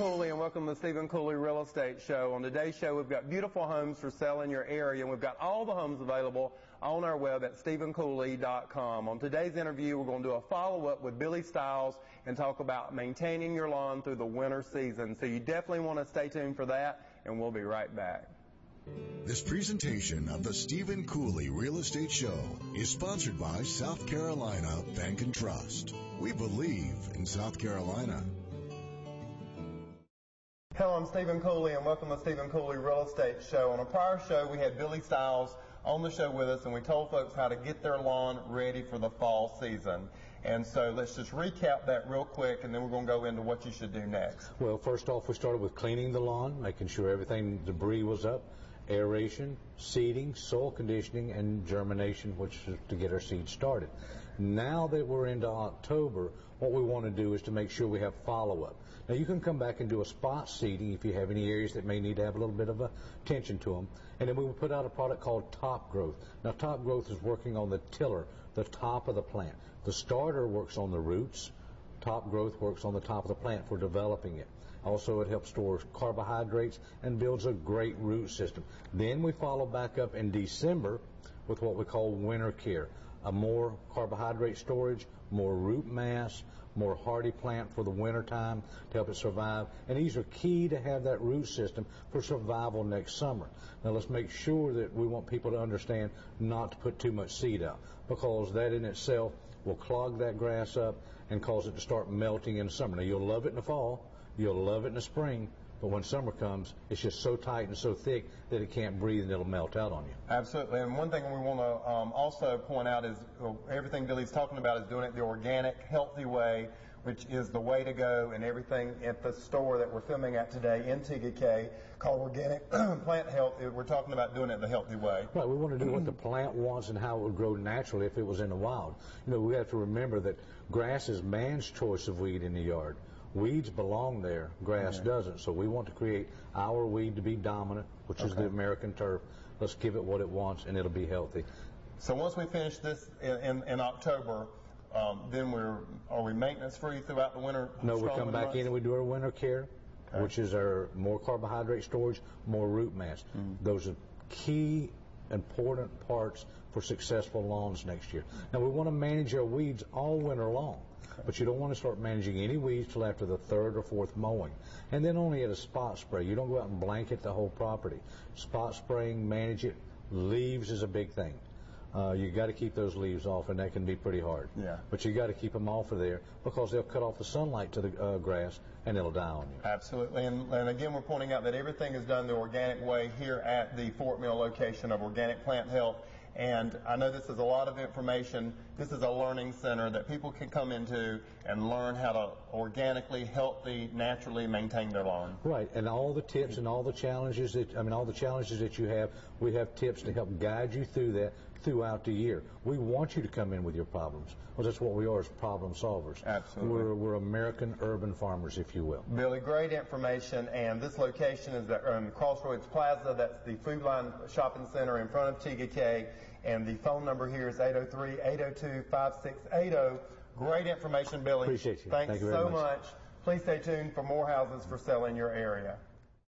Cooley, and welcome to the Stephen Cooley Real Estate Show. On today's show, we've got beautiful homes for sale in your area, and we've got all the homes available on our web at stephencooley.com. On today's interview, we're going to do a follow-up with Billy Stiles and talk about maintaining your lawn through the winter season. So you definitely want to stay tuned for that, and we'll be right back. This presentation of the Stephen Cooley Real Estate Show is sponsored by South Carolina Bank and Trust. We believe in South Carolina. Hello, I'm Stephen Cooley, and welcome to the Stephen Cooley Real Estate Show. On a prior show, we had Billy Stiles on the show with us, and we told folks how to get their lawn ready for the fall season. And so let's just recap that real quick, and then we're going to go into what you should do next. Well, first off, we started with cleaning the lawn, making sure everything, debris was up, aeration, seeding, soil conditioning, and germination, which is to get our seeds started. Now that we're into October, what we want to do is to make sure we have follow-up. Now, you can come back and do a spot seeding if you have any areas that may need to have a little bit of attention to them. And then we will put out a product called Top Growth. Now, Top Growth is working on the tiller, the top of the plant. The starter works on the roots. Top Growth works on the top of the plant for developing it. Also, it helps store carbohydrates and builds a great root system. Then we follow back up in December with what we call winter care. A more carbohydrate storage, more root mass, more hardy plant for the winter time to help it survive. And these are key to have that root system for survival next summer. Now, let's make sure that we want people to understand not to put too much seed out, because that in itself will clog that grass up and cause it to start melting in the summer. Now, you'll love it in the fall, you'll love it in the spring, but when summer comes, it's just so tight and so thick that it can't breathe and it'll melt out on you. Absolutely. And one thing we want to also point out is everything Billy's talking about is doing it the organic, healthy way, which is the way to go, and everything at the store that we're filming at today in TGK called Organic Plant Health. We're talking about doing it the healthy way. Right. We want to do what the plant wants and how it would grow naturally if it was in the wild. You know, we have to remember that grass is man's choice of weed in the yard. Weeds belong there, grass doesn't. So we want to create our weed to be dominant, which is the American turf. Let's give it what it wants, and it'll be healthy. So once we finish this in October, then are we maintenance free throughout the winter? No, we come back in and we do our winter care, which is our more carbohydrate storage, more root mass. Those are key important parts for successful lawns next year. Now, we want to manage our weeds all winter long, but you don't want to start managing any weeds till after the third or fourth mowing. And then only at a spot spray. You don't go out and blanket the whole property. Spot spraying, manage it. Leaves is a big thing. You got to keep those leaves off, and that can be pretty hard. Yeah. But you got to keep them off of there, because they'll cut off the sunlight to the grass, and it'll die on you. Absolutely. And again, we're pointing out that everything is done the organic way here at the Fort Mill location of Organic Plant Health. And I know this is a lot of information. This is a learning center that people can come into and learn how to organically, healthy, naturally maintain their lawn. Right, and all the tips and all the challenges that you have, we have tips to help guide you through that throughout the year. We want you to come in with your problems, because that's what we are, as problem solvers. Absolutely. We're American urban farmers, if you will. Billy, great information. And this location is at Crossroads Plaza. That's the Food Line Shopping Center in front of TGK. And the phone number here is 803-802-5680. Great information, Billy. Appreciate you. Thanks Thank you so very much. Please stay tuned for more houses for sale in your area.